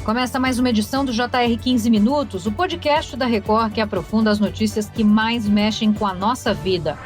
Começa mais uma edição do JR 15 Minutos, o podcast da Record que aprofunda as notícias que mais mexem com a nossa vida.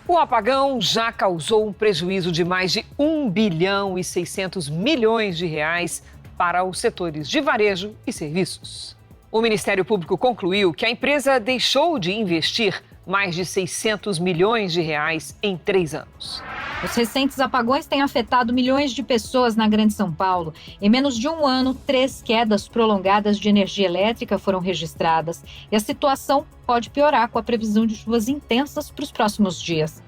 O apagão já causou um prejuízo de mais de 1 bilhão e 600 milhões de reais para os setores de varejo e serviços. O Ministério Público concluiu que a empresa deixou de investir mais de 600 milhões de reais em 3 anos. Os recentes apagões têm afetado milhões de pessoas na Grande São Paulo. Em menos de um ano, 3 quedas prolongadas de energia elétrica foram registradas. E a situação pode piorar com a previsão de chuvas intensas para os próximos dias.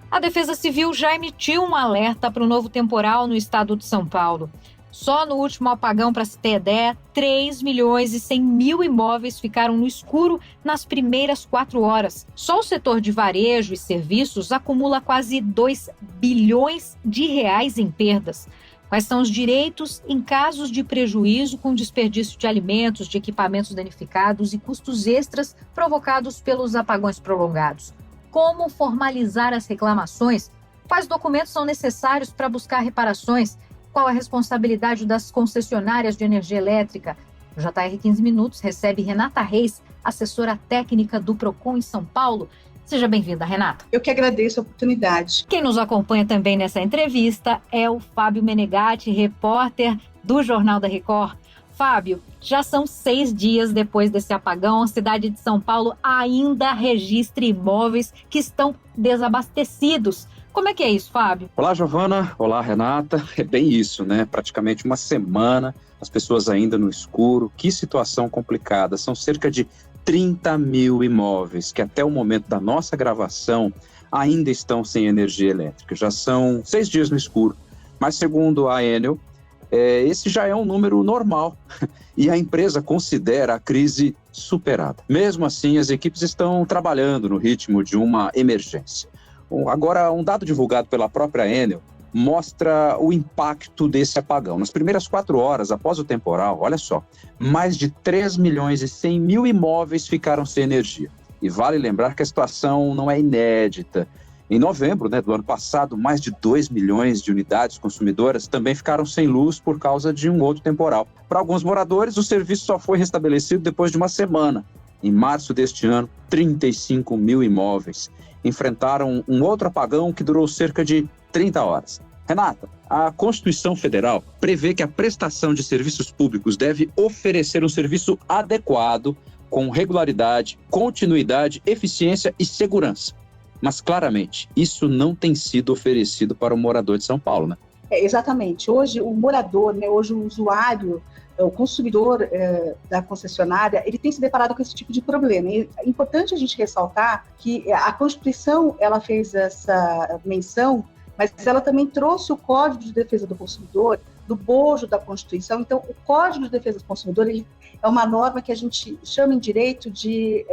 A Defesa Civil já emitiu um alerta para o novo temporal no estado de São Paulo. Só no último apagão, para se ter ideia, 3 milhões e 100 mil imóveis ficaram no escuro nas primeiras 4 horas. Só o setor de varejo e serviços acumula quase 2 bilhões de reais em perdas. Quais são os direitos em casos de prejuízo com desperdício de alimentos, de equipamentos danificados e custos extras provocados pelos apagões prolongados? Como formalizar as reclamações? Quais documentos são necessários para buscar reparações? Qual a responsabilidade das concessionárias de energia elétrica? O JR 15 Minutos recebe Renata Reis, assessora técnica do Procon em São Paulo. Seja bem-vinda, Renata. Eu que agradeço a oportunidade. Quem nos acompanha também nessa entrevista é o Fábio Menegatti, repórter do Jornal da Record. Fábio, já são 6 dias depois desse apagão, a cidade de São Paulo ainda registra imóveis que estão desabastecidos. Como é que é isso, Fábio? Olá, Giovana. Olá, Renata. É bem isso, né? Praticamente uma semana, as pessoas ainda no escuro. Que situação complicada. São cerca de 30 mil imóveis que até o momento da nossa gravação ainda estão sem energia elétrica. Já são 6 dias no escuro. Mas segundo a Enel, esse já é um número normal e a empresa considera a crise superada. Mesmo assim, as equipes estão trabalhando no ritmo de uma emergência. Agora, um dado divulgado pela própria Enel mostra o impacto desse apagão. Nas primeiras 4 horas após o temporal, olha só, mais de 3 milhões e 100 mil imóveis ficaram sem energia. E vale lembrar que a situação não é inédita. Em novembro, do ano passado, mais de 2 milhões de unidades consumidoras também ficaram sem luz por causa de um outro temporal. Para alguns moradores, o serviço só foi restabelecido depois de uma semana. Em março deste ano, 35 mil imóveis enfrentaram um outro apagão que durou cerca de 30 horas. Renata, a Constituição Federal prevê que a prestação de serviços públicos deve oferecer um serviço adequado, com regularidade, continuidade, eficiência e segurança. Mas, claramente, isso não tem sido oferecido para o morador de São Paulo, né? Exatamente. Hoje, o morador, hoje o usuário, o consumidor da concessionária, ele tem se deparado com esse tipo de problema. E é importante a gente ressaltar que a Constituição, ela fez essa menção, mas ela também trouxe o Código de Defesa do Consumidor do bojo da Constituição. Então, o Código de Defesa do Consumidor ele é uma norma que a gente chama em direito de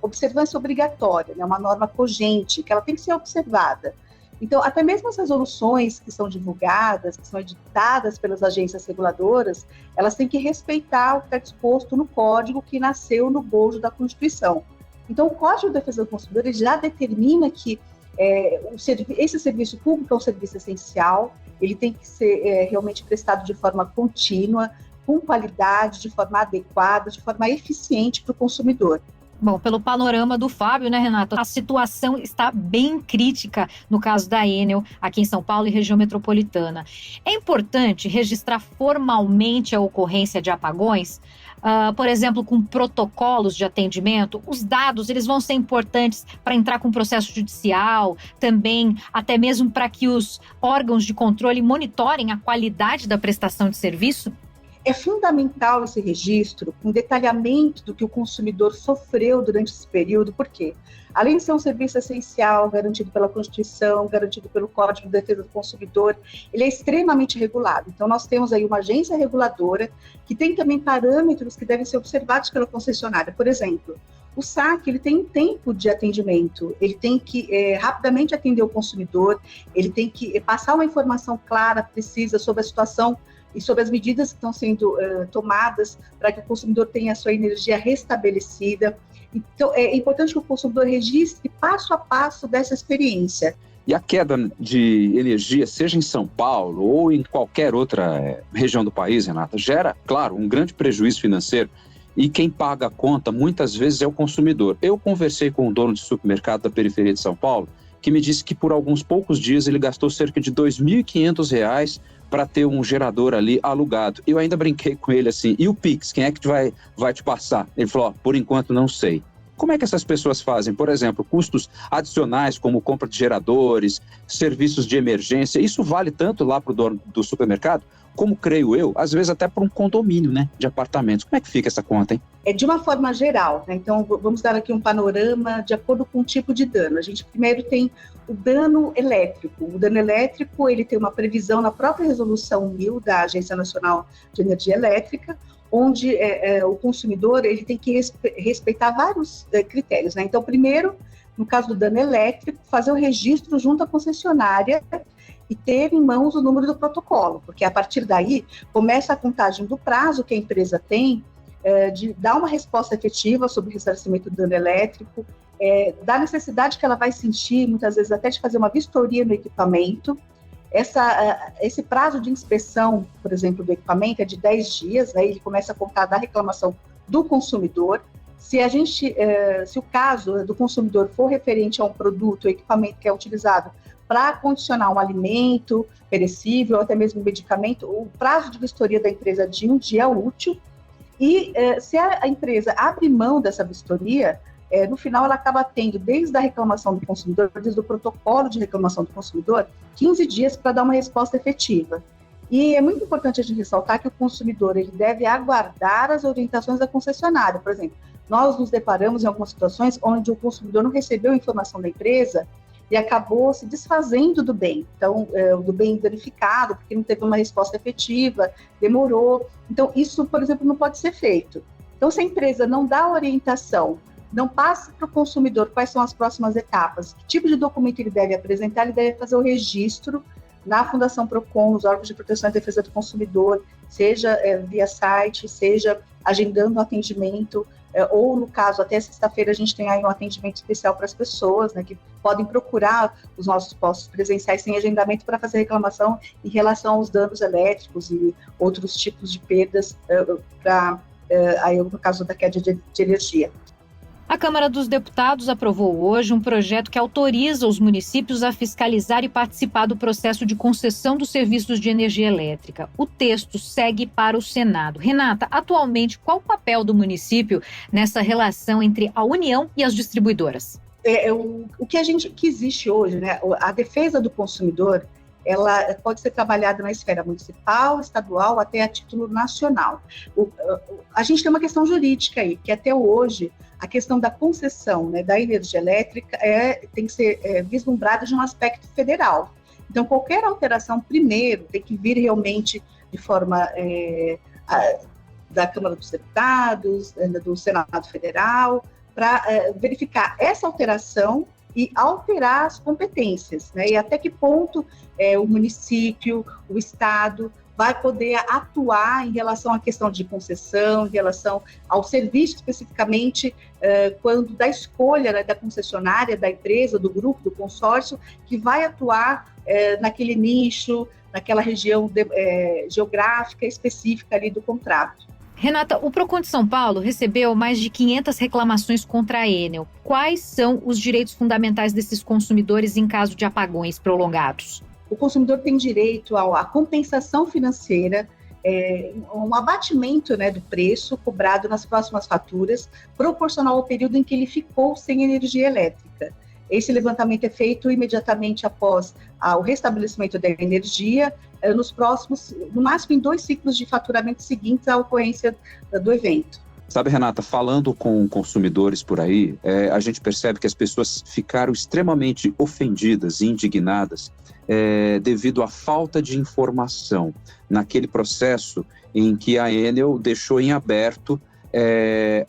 observância obrigatória, uma norma cogente, que ela tem que ser observada. Então, até mesmo as resoluções que são divulgadas, que são editadas pelas agências reguladoras, elas têm que respeitar o que está disposto no Código que nasceu no bojo da Constituição. Então, o Código de Defesa do Consumidor ele já determina que esse serviço público é um serviço essencial, ele tem que ser realmente prestado de forma contínua, com qualidade, de forma adequada, de forma eficiente para o consumidor. Bom, pelo panorama do Fábio, Renata, a situação está bem crítica no caso da Enel, aqui em São Paulo e região metropolitana. É importante registrar formalmente a ocorrência de apagões, por exemplo, com protocolos de atendimento. Os dados eles vão ser importantes para entrar com processo judicial, também até mesmo para que os órgãos de controle monitorem a qualidade da prestação de serviço. É fundamental esse registro, um detalhamento do que o consumidor sofreu durante esse período, porque, além de ser um serviço essencial, garantido pela Constituição, garantido pelo Código de Defesa do Consumidor, ele é extremamente regulado. Então, nós temos aí uma agência reguladora que tem também parâmetros que devem ser observados pela concessionária. Por exemplo, o SAC ele tem um tempo de atendimento, ele tem que rapidamente atender o consumidor, ele tem que passar uma informação clara, precisa sobre a situação e sobre as medidas que estão sendo tomadas para que o consumidor tenha a sua energia restabelecida. Então, é importante que o consumidor registre passo a passo dessa experiência. E a queda de energia, seja em São Paulo ou em qualquer outra região do país, Renata, gera, claro, um grande prejuízo financeiro. E quem paga a conta, muitas vezes, é o consumidor. Eu conversei com um dono de supermercado da periferia de São Paulo, que me disse que por alguns poucos dias ele gastou cerca de R$ 2.500 para ter um gerador ali alugado. Eu ainda brinquei com ele assim, e o Pix, quem é que vai te passar? Ele falou, por enquanto não sei. Como é que essas pessoas fazem? Por exemplo, custos adicionais como compra de geradores, serviços de emergência, isso vale tanto lá para o dono do supermercado, como creio eu, às vezes até para um condomínio, né, de apartamentos. Como é que fica essa conta, hein? É de uma forma geral, né? Então vamos dar aqui um panorama de acordo com o tipo de dano. A gente primeiro tem o dano elétrico. O dano elétrico, ele tem uma previsão na própria resolução 1000 da Agência Nacional de Energia Elétrica, onde o consumidor ele tem que respeitar vários critérios, né? Então, primeiro, no caso do dano elétrico, fazer o registro junto à concessionária e ter em mãos o número do protocolo, porque a partir daí começa a contagem do prazo que a empresa tem de dar uma resposta efetiva sobre o ressarcimento do dano elétrico, da necessidade que ela vai sentir, muitas vezes até de fazer uma vistoria no equipamento. Esse prazo de inspeção, por exemplo, do equipamento é de 10 dias, né? Ele começa a contar da reclamação do consumidor. Se o caso do consumidor for referente a um produto ou equipamento que é utilizado para condicionar um alimento perecível, ou até mesmo um medicamento, o prazo de vistoria da empresa é de um dia útil. E se a empresa abre mão dessa vistoria, no final ela acaba tendo, desde a reclamação do consumidor, desde o protocolo de reclamação do consumidor, 15 dias para dar uma resposta efetiva. E é muito importante a gente ressaltar que o consumidor ele deve aguardar as orientações da concessionária. Por exemplo, nós nos deparamos em algumas situações onde o consumidor não recebeu a informação da empresa e acabou se desfazendo do bem. Então, do bem danificado, porque não teve uma resposta efetiva, demorou. Então, isso, por exemplo, não pode ser feito. Então, se a empresa não dá orientação, não passa para o consumidor quais são as próximas etapas, que tipo de documento ele deve apresentar, ele deve fazer o registro na Fundação Procon, nos órgãos de proteção e defesa do consumidor, seja via site, seja agendando um atendimento, ou no caso, até sexta-feira a gente tem aí um atendimento especial para as pessoas, né, que podem procurar os nossos postos presenciais sem agendamento para fazer reclamação em relação aos danos elétricos e outros tipos de perdas, aí no caso da queda de energia. A Câmara dos Deputados aprovou hoje um projeto que autoriza os municípios a fiscalizar e participar do processo de concessão dos serviços de energia elétrica. O texto segue para o Senado. Renata, atualmente, qual o papel do município nessa relação entre a União e as distribuidoras? O que existe hoje, né? A defesa do consumidor, ela pode ser trabalhada na esfera municipal, estadual, até a título nacional. A gente tem uma questão jurídica aí, que até hoje a questão da concessão, né, da energia elétrica tem que ser vislumbrada de um aspecto federal. Então, qualquer alteração, primeiro, tem que vir realmente de forma da Câmara dos Deputados, do Senado Federal, para verificar essa alteração e alterar as competências, né? E até que ponto o município, o Estado, vai poder atuar em relação à questão de concessão, em relação ao serviço especificamente, quando da escolha, né, da concessionária, da empresa, do grupo, do consórcio, que vai atuar naquele nicho, naquela região geográfica específica ali do contrato. Renata, o Procon de São Paulo recebeu mais de 500 reclamações contra a Enel. Quais são os direitos fundamentais desses consumidores em caso de apagões prolongados? O consumidor tem direito à compensação financeira, um abatimento, né, do preço cobrado nas próximas faturas, proporcional ao período em que ele ficou sem energia elétrica. Esse levantamento é feito imediatamente após o restabelecimento da energia, no máximo em 2 ciclos de faturamento seguintes à ocorrência do evento. Sabe, Renata, falando com consumidores por aí, a gente percebe que as pessoas ficaram extremamente ofendidas e indignadas devido à falta de informação naquele processo em que a Enel deixou em aberto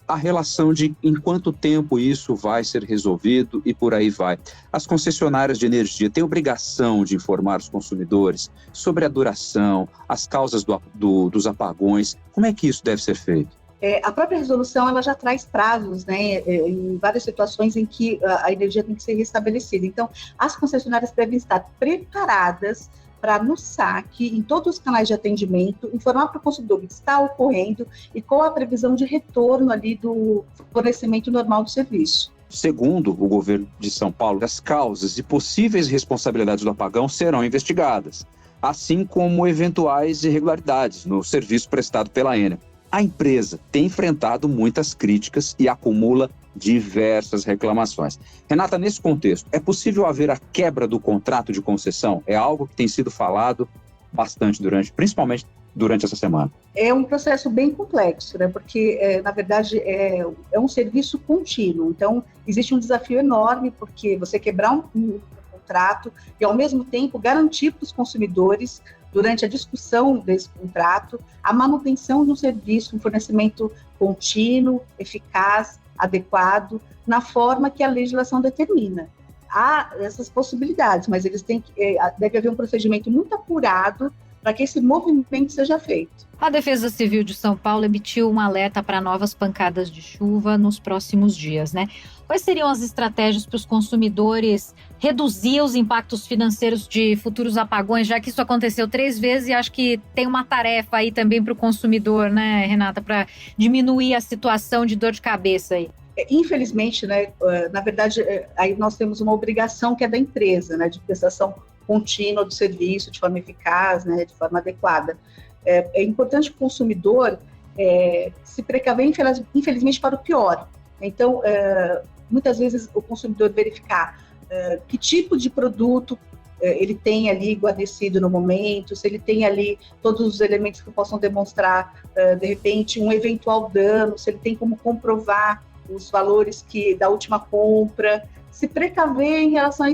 a relação de em quanto tempo isso vai ser resolvido e por aí vai. As concessionárias de energia têm obrigação de informar os consumidores sobre a duração, as causas dos apagões. Como é que isso deve ser feito? A própria resolução ela já traz prazos, né, em várias situações em que a energia tem que ser restabelecida. Então, as concessionárias devem estar preparadas para, no saque, em todos os canais de atendimento, informar para o consumidor o que está ocorrendo e qual a previsão de retorno ali do fornecimento normal do serviço. Segundo o governo de São Paulo, as causas e possíveis responsabilidades do apagão serão investigadas, assim como eventuais irregularidades no serviço prestado pela Enel. A empresa tem enfrentado muitas críticas e acumula diversas reclamações. Renata, nesse contexto, é possível haver a quebra do contrato de concessão? É algo que tem sido falado bastante principalmente durante essa semana. É um processo bem complexo, né? Porque, na verdade, é um serviço contínuo. Então, existe um desafio enorme, porque você quebrar um contrato e, ao mesmo tempo, garantir para os consumidores, durante a discussão desse contrato, a manutenção de um serviço, um fornecimento contínuo, eficaz, adequado, na forma que a legislação determina. Há essas possibilidades, mas deve haver um procedimento muito apurado para que esse movimento seja feito. A Defesa Civil de São Paulo emitiu um alerta para novas pancadas de chuva nos próximos dias, né? Quais seriam as estratégias para os consumidores reduzir os impactos financeiros de futuros apagões, já que isso aconteceu 3 vezes e acho que tem uma tarefa aí também para o consumidor, né, Renata, para diminuir a situação de dor de cabeça aí? Infelizmente, né, na verdade, aí nós temos uma obrigação que é da empresa, né, de prestação contínua do serviço de forma eficaz, né, de forma adequada. É importante que o consumidor se precaver, infelizmente, para o pior. Então, muitas vezes o consumidor verificar que tipo de produto ele tem ali guarnecido no momento, se ele tem ali todos os elementos que possam demonstrar, de repente, um eventual dano, se ele tem como comprovar os valores da última compra, se precaver em relação a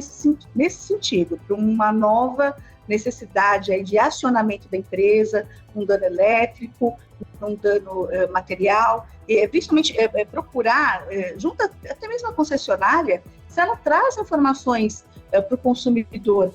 nesse sentido, para uma nova necessidade aí de acionamento da empresa, um dano elétrico, um dano material, e principalmente procurar, junto até mesmo a concessionária, se ela traz informações para o consumidor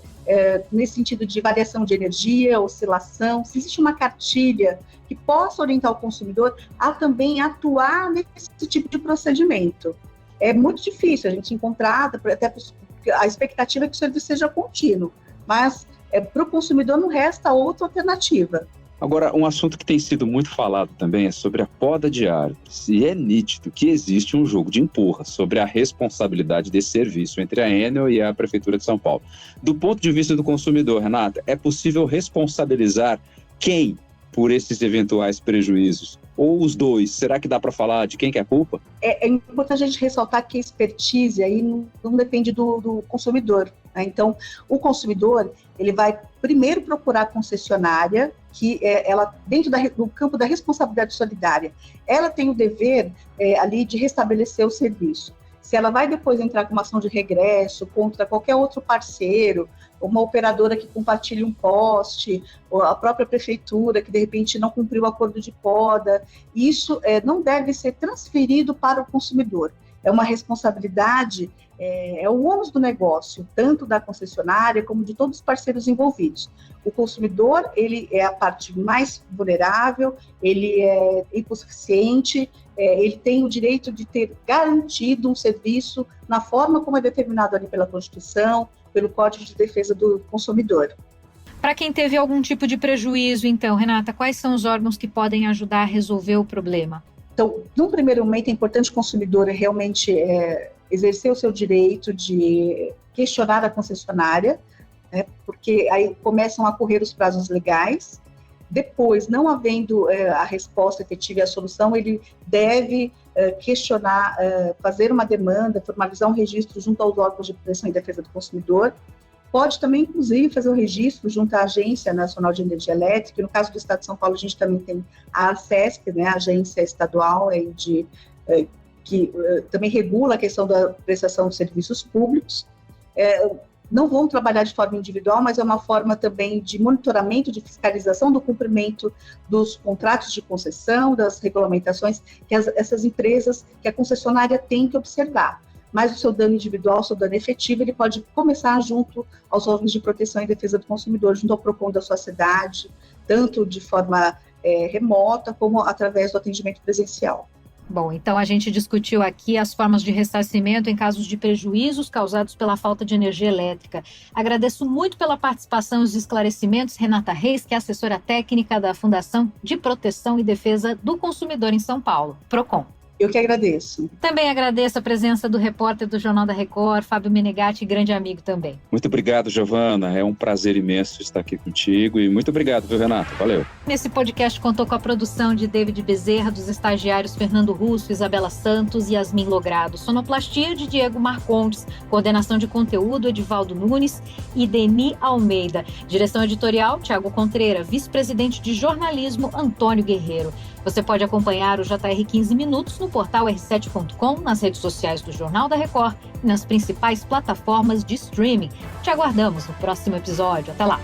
nesse sentido de variação de energia, oscilação, se existe uma cartilha que possa orientar o consumidor a também atuar nesse tipo de procedimento. É muito difícil a gente encontrar, até porque a expectativa é que o serviço seja contínuo, mas para o consumidor não resta outra alternativa. Agora, um assunto que tem sido muito falado também é sobre a poda de árvores. E é nítido que existe um jogo de empurra sobre a responsabilidade desse serviço entre a Enel e a Prefeitura de São Paulo. Do ponto de vista do consumidor, Renata, é possível responsabilizar quem por esses eventuais prejuízos? Ou os dois? Será que dá para falar de quem que é a culpa? É importante a gente ressaltar que a expertise aí não depende do consumidor, né? Então, o consumidor ele vai primeiro procurar a concessionária, que ela, dentro do campo da responsabilidade solidária, ela tem o dever ali de restabelecer o serviço. Se ela vai depois entrar com uma ação de regresso contra qualquer outro parceiro, uma operadora que compartilha um poste, ou a própria prefeitura que de repente não cumpriu o acordo de poda, isso não deve ser transferido para o consumidor. É uma responsabilidade, é o ônus do negócio, tanto da concessionária como de todos os parceiros envolvidos. O consumidor, ele é a parte mais vulnerável, ele é hipossuficiente, ele tem o direito de ter garantido um serviço na forma como é determinado ali pela Constituição, pelo Código de Defesa do Consumidor. Para quem teve algum tipo de prejuízo, então, Renata, quais são os órgãos que podem ajudar a resolver o problema? Então, num primeiro momento, é importante o consumidor realmente exercer o seu direito de questionar a concessionária, né, porque aí começam a correr os prazos legais. Depois, não havendo a resposta efetiva e a solução, ele deve questionar, fazer uma demanda, formalizar um registro junto aos órgãos de proteção e defesa do consumidor. Pode também, inclusive, fazer o registro junto à Agência Nacional de Energia Elétrica. No caso do Estado de São Paulo, a gente também tem a ARCESP, né, a Agência Estadual que também regula a questão da prestação de serviços públicos. Não vão trabalhar de forma individual, mas é uma forma também de monitoramento, de fiscalização do cumprimento dos contratos de concessão, das regulamentações que essas empresas, que a concessionária tem que observar. Mas o seu dano individual, o seu dano efetivo, ele pode começar junto aos órgãos de proteção e defesa do consumidor, junto ao PROCON da sua cidade, tanto de forma remota, como através do atendimento presencial. Bom, então a gente discutiu aqui as formas de ressarcimento em casos de prejuízos causados pela falta de energia elétrica. Agradeço muito pela participação e os esclarecimentos, Renata Reis, que é assessora técnica da Fundação de Proteção e Defesa do Consumidor em São Paulo, Procon. Eu que agradeço. Também agradeço a presença do repórter do Jornal da Record, Fábio Menegatti, grande amigo também. Muito obrigado, Giovana. É um prazer imenso estar aqui contigo e muito obrigado, viu, Renata? Valeu. Nesse podcast contou com a produção de David Bezerra, dos estagiários Fernando Russo, Isabela Santos e Yasmin Logrado. Sonoplastia de Diego Marcondes. Coordenação de conteúdo, Edivaldo Nunes e Deni Almeida. Direção editorial, Tiago Contreira. Vice-presidente de jornalismo, Antônio Guerreiro. Você pode acompanhar o JR 15 Minutos no portal r7.com, nas redes sociais do Jornal da Record e nas principais plataformas de streaming. Te aguardamos no próximo episódio. Até lá!